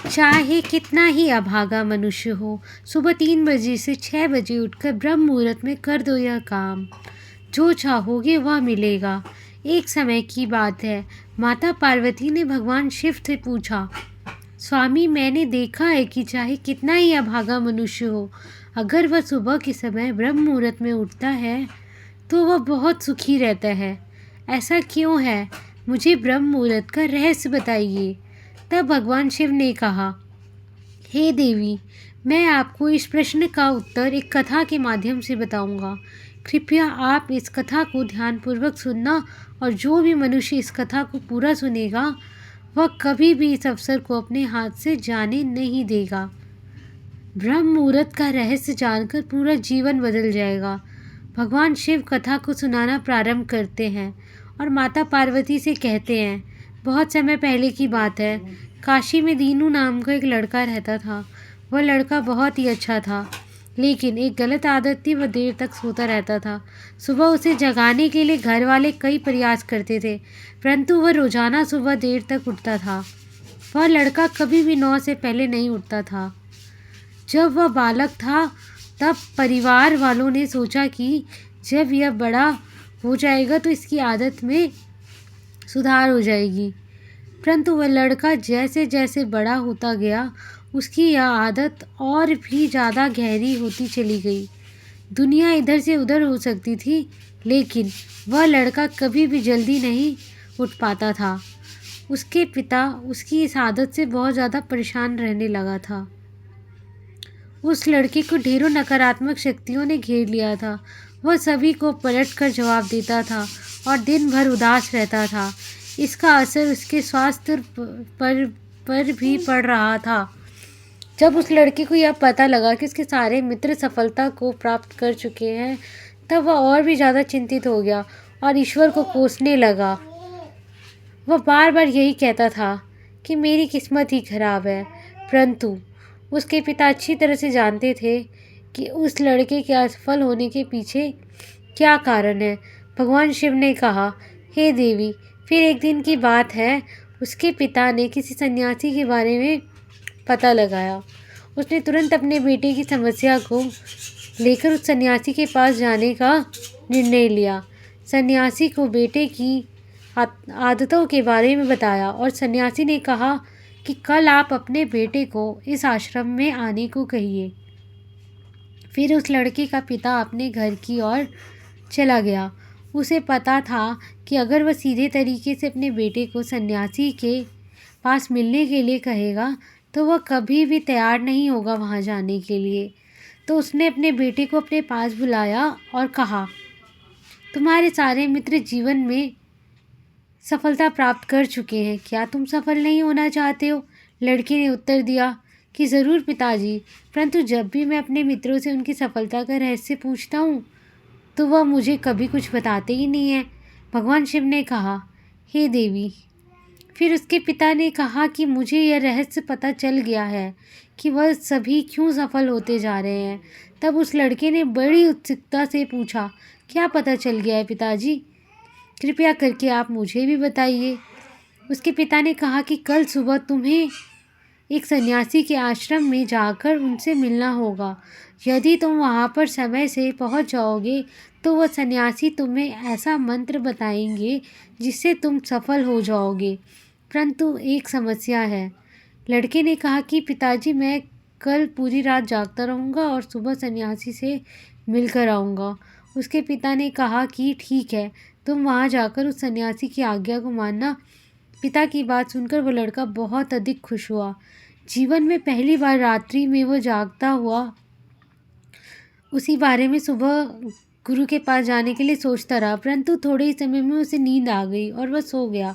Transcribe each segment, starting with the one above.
चाहे कितना ही अभागा मनुष्य हो, सुबह 3 बजे से 6 बजे उठकर ब्रह्म मुहूर्त में कर दो यह काम। जो चाहोगे वह मिलेगा। एक समय की बात है, माता पार्वती ने भगवान शिव से पूछा, स्वामी, मैंने देखा है कि चाहे कितना ही अभागा मनुष्य हो, अगर वह सुबह के समय ब्रह्म मुहूर्त में उठता है तो वह बहुत सुखी रहता है। ऐसा क्यों है? मुझे ब्रह्म मुहूर्त का रहस्य बताइए। तब भगवान शिव ने कहा, हे देवी, मैं आपको इस प्रश्न का उत्तर एक कथा के माध्यम से बताऊंगा। कृपया आप इस कथा को ध्यानपूर्वक सुनना, और जो भी मनुष्य इस कथा को पूरा सुनेगा वह कभी भी इस अवसर को अपने हाथ से जाने नहीं देगा। ब्रह्म मुहूर्त का रहस्य जानकर पूरा जीवन बदल जाएगा। भगवान शिव कथा को सुनाना प्रारंभ करते हैं और माता पार्वती से कहते हैं, बहुत समय पहले की बात है, काशी में दीनू नाम का एक लड़का रहता था। वह लड़का बहुत ही अच्छा था, लेकिन एक गलत आदत थी, वह देर तक सोता रहता था। सुबह उसे जगाने के लिए घर वाले कई प्रयास करते थे, परंतु वह रोजाना सुबह देर तक उठता था। वह लड़का कभी भी 9 से पहले नहीं उठता था। जब वह बालक था तब परिवार वालों ने सोचा कि जब यह बड़ा हो जाएगा तो इसकी आदत में सुधार हो जाएगी। परंतु वह लड़का जैसे जैसे बड़ा होता गया, उसकी यह आदत और भी ज़्यादा गहरी होती चली गई। दुनिया इधर से उधर हो सकती थी, लेकिन वह लड़का कभी भी जल्दी नहीं उठ पाता था। उसके पिता उसकी इस आदत से बहुत ज़्यादा परेशान रहने लगा था। उस लड़के को ढेरों नकारात्मक शक्तियों ने घेर लिया था। वह सभी को पलट कर जवाब देता था और दिन भर उदास रहता था। इसका असर उसके स्वास्थ्य पर भी पड़ रहा था। जब उस लड़के को यह पता लगा कि उसके सारे मित्र सफलता को प्राप्त कर चुके हैं, तब वह और भी ज़्यादा चिंतित हो गया और ईश्वर को कोसने लगा। वह बार बार यही कहता था कि मेरी किस्मत ही खराब है, परंतु उसके पिता अच्छी तरह से जानते थे कि उस लड़के के असफल होने के पीछे क्या कारण है। भगवान शिव ने कहा, हे देवी, फिर एक दिन की बात है, उसके पिता ने किसी सन्यासी के बारे में पता लगाया। उसने तुरंत अपने बेटे की समस्या को लेकर उस सन्यासी के पास जाने का निर्णय लिया। सन्यासी को बेटे की आदतों के बारे में बताया और सन्यासी ने कहा कि कल आप अपने बेटे को इस आश्रम में आने को कहिए। फिर उस लड़के का पिता अपने घर की ओर चला गया। उसे पता था कि अगर वह सीधे तरीके से अपने बेटे को सन्यासी के पास मिलने के लिए कहेगा तो वह कभी भी तैयार नहीं होगा वहाँ जाने के लिए। तो उसने अपने बेटे को अपने पास बुलाया और कहा, तुम्हारे सारे मित्र जीवन में सफलता प्राप्त कर चुके हैं, क्या तुम सफल नहीं होना चाहते हो? लड़के ने उत्तर दिया कि ज़रूर पिताजी, परंतु जब भी मैं अपने मित्रों से उनकी सफलता का रहस्य पूछता हूँ तो वह मुझे कभी कुछ बताते ही नहीं है। भगवान शिव ने कहा, हे देवी, फिर उसके पिता ने कहा कि मुझे यह रहस्य पता चल गया है कि वह सभी क्यों सफल होते जा रहे हैं। तब उस लड़के ने बड़ी उत्सुकता से पूछा, क्या पता चल गया है पिताजी? कृपया करके आप मुझे भी बताइए। उसके पिता ने कहा कि कल सुबह तुम्हें एक सन्यासी के आश्रम में जाकर उनसे मिलना होगा। यदि तुम वहाँ पर समय से पहुँच जाओगे तो वह सन्यासी तुम्हें ऐसा मंत्र बताएंगे जिससे तुम सफल हो जाओगे। परंतु एक समस्या है। लड़के ने कहा कि पिताजी, मैं कल पूरी रात जागता रहूँगा और सुबह सन्यासी से मिलकर आऊँगा। उसके पिता ने कहा कि ठीक है, तुम वहाँ जाकर उस सन्यासी की आज्ञा को मानना। पिता की बात सुनकर वो लड़का बहुत अधिक खुश हुआ। जीवन में पहली बार रात्रि में वो जागता हुआ उसी बारे में सुबह गुरु के पास जाने के लिए सोचता रहा, परंतु थोड़े ही समय में उसे नींद आ गई और वह सो गया।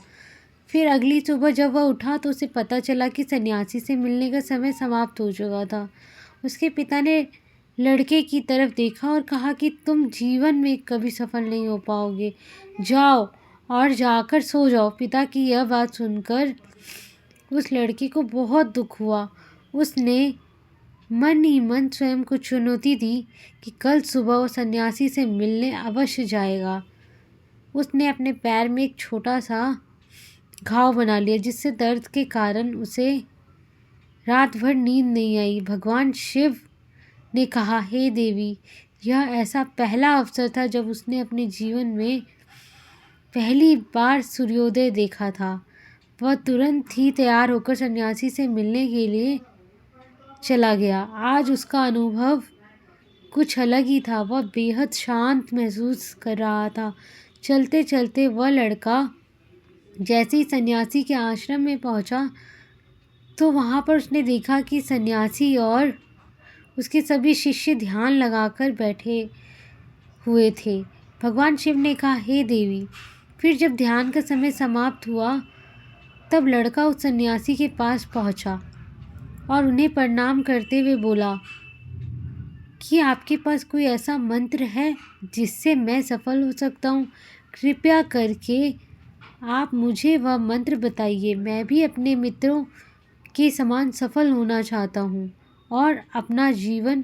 फिर अगली सुबह जब वह उठा तो उसे पता चला कि सन्यासी से मिलने का समय समाप्त हो चुका था। उसके पिता ने लड़के की तरफ देखा और कहा कि तुम जीवन में कभी सफल नहीं हो पाओगे, जाओ और जाकर सो जाओ। पिता की यह बात सुनकर उस लड़के को बहुत दुख हुआ। उसने मन ही मन स्वयं को चुनौती दी कि कल सुबह वो सन्यासी से मिलने अवश्य जाएगा। उसने अपने पैर में एक छोटा सा घाव बना लिया जिससे दर्द के कारण उसे रात भर नींद नहीं आई। भगवान शिव ने कहा, हे देवी, यह ऐसा पहला अवसर था जब उसने अपने जीवन में पहली बार सूर्योदय देखा था। वह तुरंत ही तैयार होकर सन्यासी से मिलने के लिए चला गया। आज उसका अनुभव कुछ अलग ही था। वह बेहद शांत महसूस कर रहा था। चलते चलते वह लड़का जैसे ही सन्यासी के आश्रम में पहुंचा तो वहां पर उसने देखा कि सन्यासी और उसके सभी शिष्य ध्यान लगाकर बैठे हुए थे। भगवान शिव ने कहा, हे देवी। फिर जब ध्यान का समय समाप्त हुआ तब लड़का उस सन्यासी के पास पहुंचा और उन्हें प्रणाम करते हुए बोला कि आपके पास कोई ऐसा मंत्र है जिससे मैं सफल हो सकता हूँ? कृपया करके आप मुझे वह मंत्र बताइए। मैं भी अपने मित्रों के समान सफल होना चाहता हूँ और अपना जीवन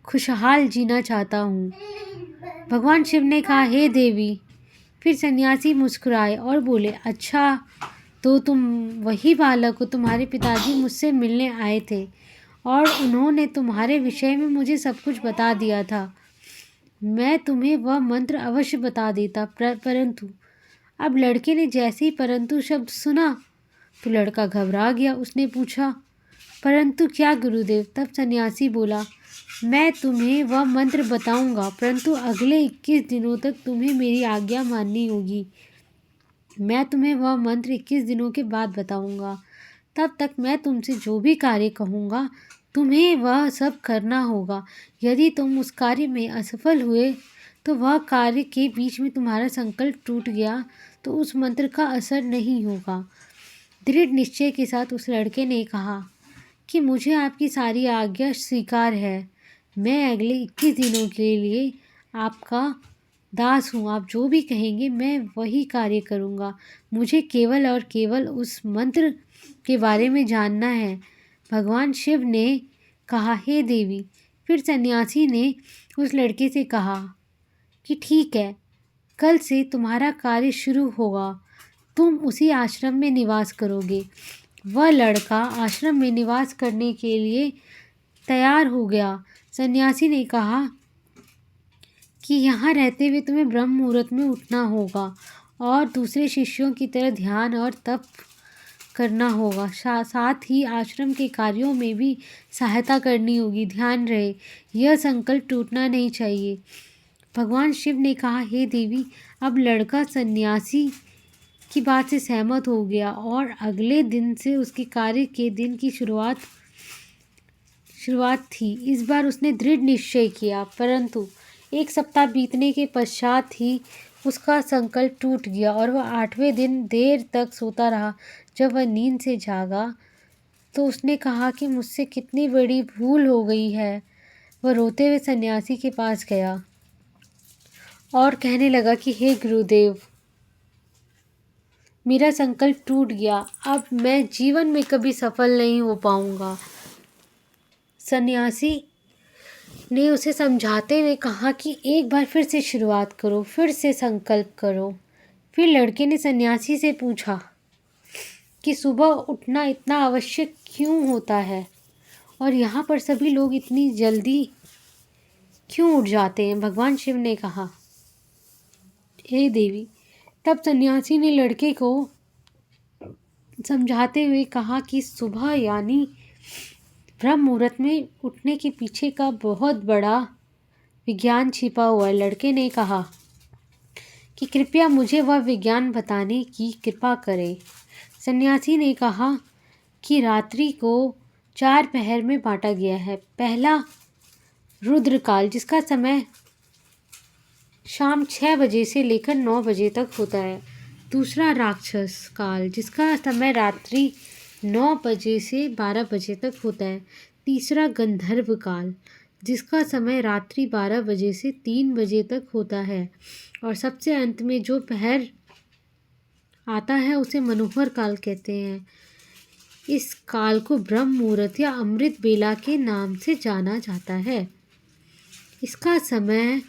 खुशहाल जीना चाहता हूँ। भगवान शिव ने कहा, हे देवी। फिर सन्यासी मुस्कुराए और बोले, अच्छा, तो तुम वही बालक हो। तुम्हारे पिताजी मुझसे मिलने आए थे और उन्होंने तुम्हारे विषय में मुझे सब कुछ बता दिया था। मैं तुम्हें वह मंत्र अवश्य बता देता, परंतु अब लड़के ने जैसे ही परंतु शब्द सुना तो लड़का घबरा गया। उसने पूछा, परंतु क्या गुरुदेव? तब सन्यासी बोला, मैं तुम्हें वह मंत्र बताऊंगा, परंतु अगले 21 दिनों तक तुम्हें मेरी आज्ञा माननी होगी। मैं तुम्हें वह मंत्र 21 दिनों के बाद बताऊंगा। तब तक मैं तुमसे जो भी कार्य कहूँगा तुम्हें वह सब करना होगा। यदि तुम उस कार्य में असफल हुए तो वह कार्य के बीच में तुम्हारा संकल्प टूट गया तो उस मंत्र का असर नहीं होगा। दृढ़ निश्चय के साथ उस लड़के ने कहा कि मुझे आपकी सारी आज्ञा स्वीकार है। मैं अगले 21 दिनों के लिए आपका दास हूँ। आप जो भी कहेंगे मैं वही कार्य करूँगा। मुझे केवल और केवल उस मंत्र के बारे में जानना है। भगवान शिव ने कहा, हे देवी। फिर सन्यासी ने उस लड़के से कहा कि ठीक है, कल से तुम्हारा कार्य शुरू होगा। तुम उसी आश्रम में निवास करोगे। वह लड़का आश्रम में निवास करने के लिए तैयार हो गया। सन्यासी ने कहा कि यहाँ रहते हुए तुम्हें ब्रह्म मुहूर्त में उठना होगा और दूसरे शिष्यों की तरह ध्यान और तप करना होगा। साथ ही आश्रम के कार्यों में भी सहायता करनी होगी। ध्यान रहे, यह संकल्प टूटना नहीं चाहिए। भगवान शिव ने कहा, हे देवी। अब लड़का सन्यासी की बात से सहमत हो गया और अगले दिन से उसके कार्य के दिन की शुरुआत थी। इस बार उसने दृढ़ निश्चय किया, परंतु 1 सप्ताह बीतने के पश्चात ही उसका संकल्प टूट गया और वह 8वें दिन देर तक सोता रहा। जब वह नींद से जागा तो उसने कहा कि मुझसे कितनी बड़ी भूल हो गई है। वह रोते हुए सन्यासी के पास गया और कहने लगा कि हे गुरुदेव, मेरा संकल्प टूट गया। अब मैं जीवन में कभी सफल नहीं हो पाऊंगा। सन्यासी ने उसे समझाते हुए कहा कि एक बार फिर से शुरुआत करो, फिर से संकल्प करो। फिर लड़के ने सन्यासी से पूछा कि सुबह उठना इतना आवश्यक क्यों होता है और यहाँ पर सभी लोग इतनी जल्दी क्यों उठ जाते हैं? भगवान शिव ने कहा, हे देवी। तब सन्यासी ने लड़के को समझाते हुए कहा कि सुबह यानी ब्रह्म मुहूर्त में उठने के पीछे का बहुत बड़ा विज्ञान छिपा हुआ है। लड़के ने कहा कि कृपया मुझे वह विज्ञान बताने की कृपा करें। सन्यासी ने कहा कि रात्रि को 4 पहर में बांटा गया है। पहला रुद्रकाल, जिसका समय शाम 6 बजे से लेकर 9 बजे तक होता है। दूसरा राक्षस काल, जिसका समय रात्रि 9 बजे से 12 बजे तक होता है। तीसरा गंधर्व काल, जिसका समय रात्रि 12 बजे से 3 बजे तक होता है। और सबसे अंत में जो पहर आता है उसे मनोहर काल कहते हैं। इस काल को ब्रह्म मुहूर्त या अमृत बेला के नाम से जाना जाता है। इसका समय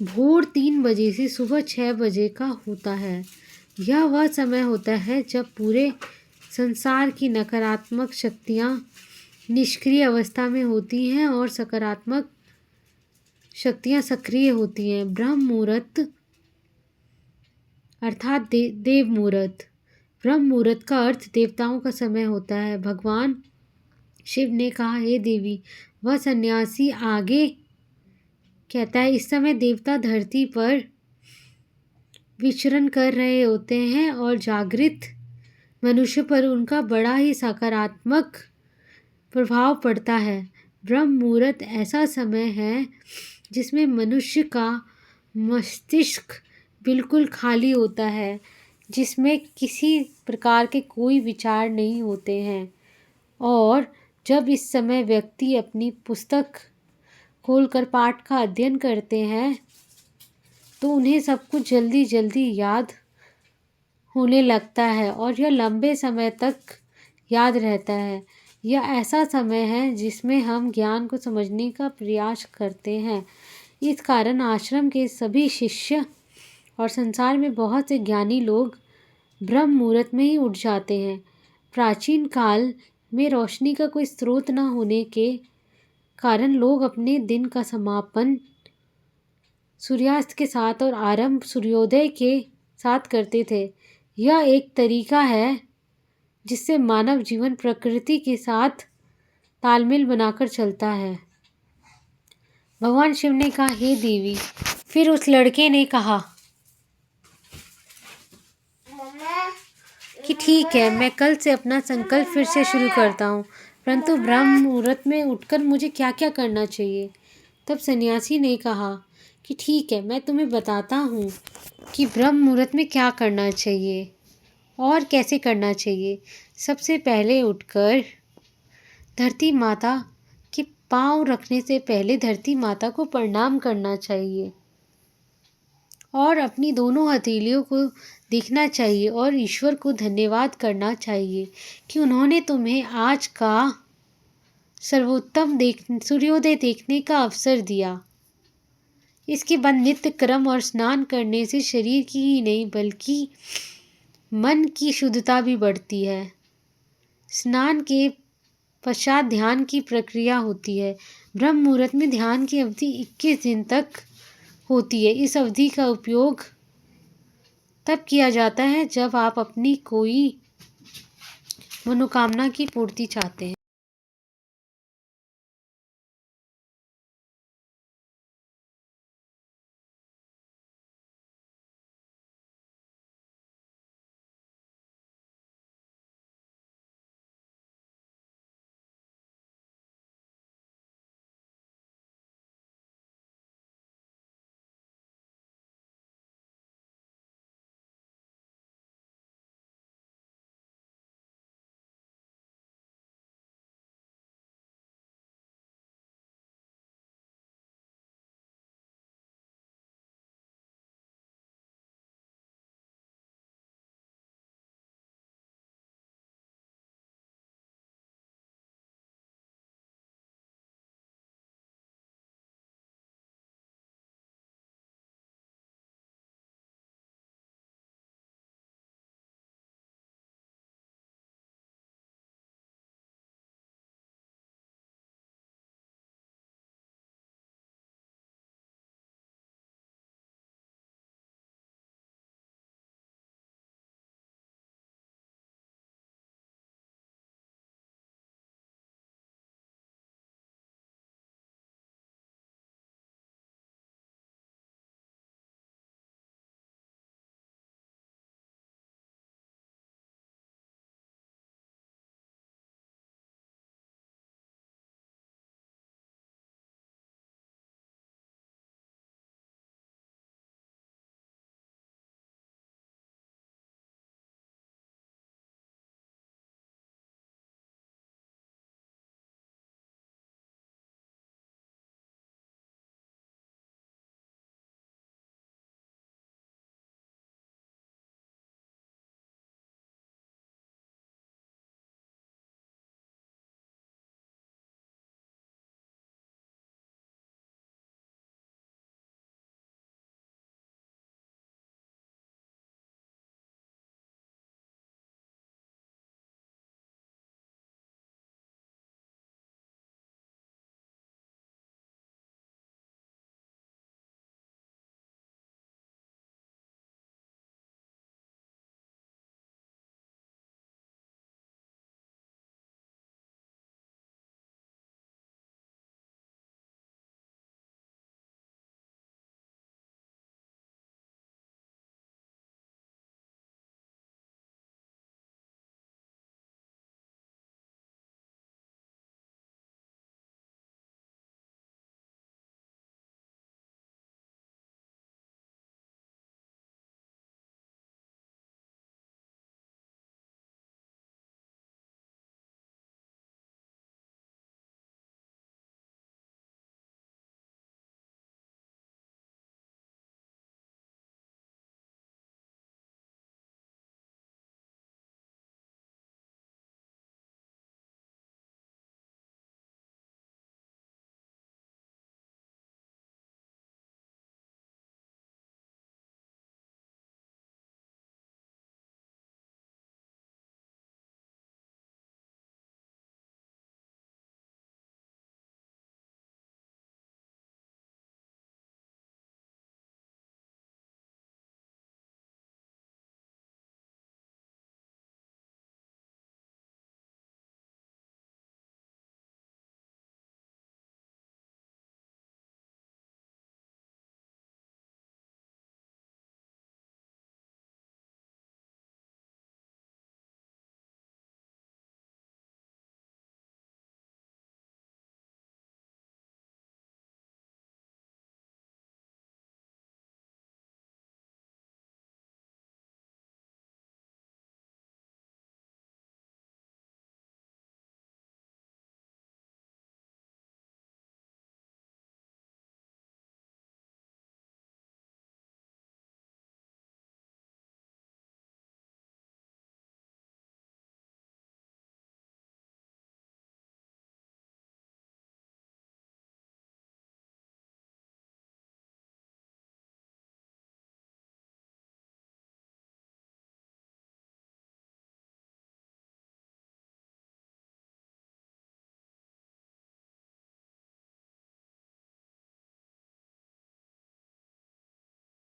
भोर 3 बजे से सुबह 6 बजे का होता है। यह वह समय होता है जब पूरे संसार की नकारात्मक शक्तियाँ निष्क्रिय अवस्था में होती हैं और सकारात्मक शक्तियाँ सक्रिय होती हैं। ब्रह्म मुहूर्त अर्थात देव मुहूर्त। ब्रह्म मुहूर्त का अर्थ देवताओं का समय होता है। भगवान शिव ने कहा, हे देवी, वह सन्यासी आगे कहता है, इस समय देवता धरती पर विचरण कर रहे होते हैं और जागृत मनुष्य पर उनका बड़ा ही सकारात्मक प्रभाव पड़ता है। ब्रह्म मुहूर्त ऐसा समय है जिसमें मनुष्य का मस्तिष्क बिल्कुल खाली होता है, जिसमें किसी प्रकार के कोई विचार नहीं होते हैं। और जब इस समय व्यक्ति अपनी पुस्तक खोलकर पाठ का अध्ययन करते हैं तो उन्हें सब कुछ जल्दी जल्दी याद होने लगता है और यह लंबे समय तक याद रहता है। यह ऐसा समय है जिसमें हम ज्ञान को समझने का प्रयास करते हैं। इस कारण आश्रम के सभी शिष्य और संसार में बहुत से ज्ञानी लोग ब्रह्म मुहूर्त में ही उठ जाते हैं। प्राचीन काल में रोशनी का कोई स्रोत न होने के कारण लोग अपने दिन का समापन सूर्यास्त के साथ और आरंभ सूर्योदय के साथ करते थे। यह एक तरीका है जिससे मानव जीवन प्रकृति के साथ तालमेल बनाकर चलता है। भगवान शिव ने कहा, हे देवी। फिर उस लड़के ने कहा कि ठीक है, मैं कल से अपना संकल्प फिर से शुरू करता हूँ, परंतु ब्रह्म मुहूर्त में उठकर मुझे क्या क्या करना चाहिए। तब सन्यासी ने कहा कि ठीक है, मैं तुम्हें बताता हूँ कि ब्रह्म मुहूर्त में क्या करना चाहिए और कैसे करना चाहिए। सबसे पहले उठकर धरती माता के पाँव रखने से पहले धरती माता को प्रणाम करना चाहिए और अपनी दोनों हथेलियों को देखना चाहिए और ईश्वर को धन्यवाद करना चाहिए कि उन्होंने तुम्हें आज का सर्वोत्तम सूर्योदय देखने का अवसर दिया। इसके बाद नित्य कर्म और स्नान करने से शरीर की ही नहीं बल्कि मन की शुद्धता भी बढ़ती है। स्नान के पश्चात ध्यान की प्रक्रिया होती है। ब्रह्म मुहूर्त में ध्यान की अवधि 21 दिन तक होती है। इस अवधि का उपयोग तब किया जाता है जब आप अपनी कोई मनोकामना की पूर्ति चाहते हैं।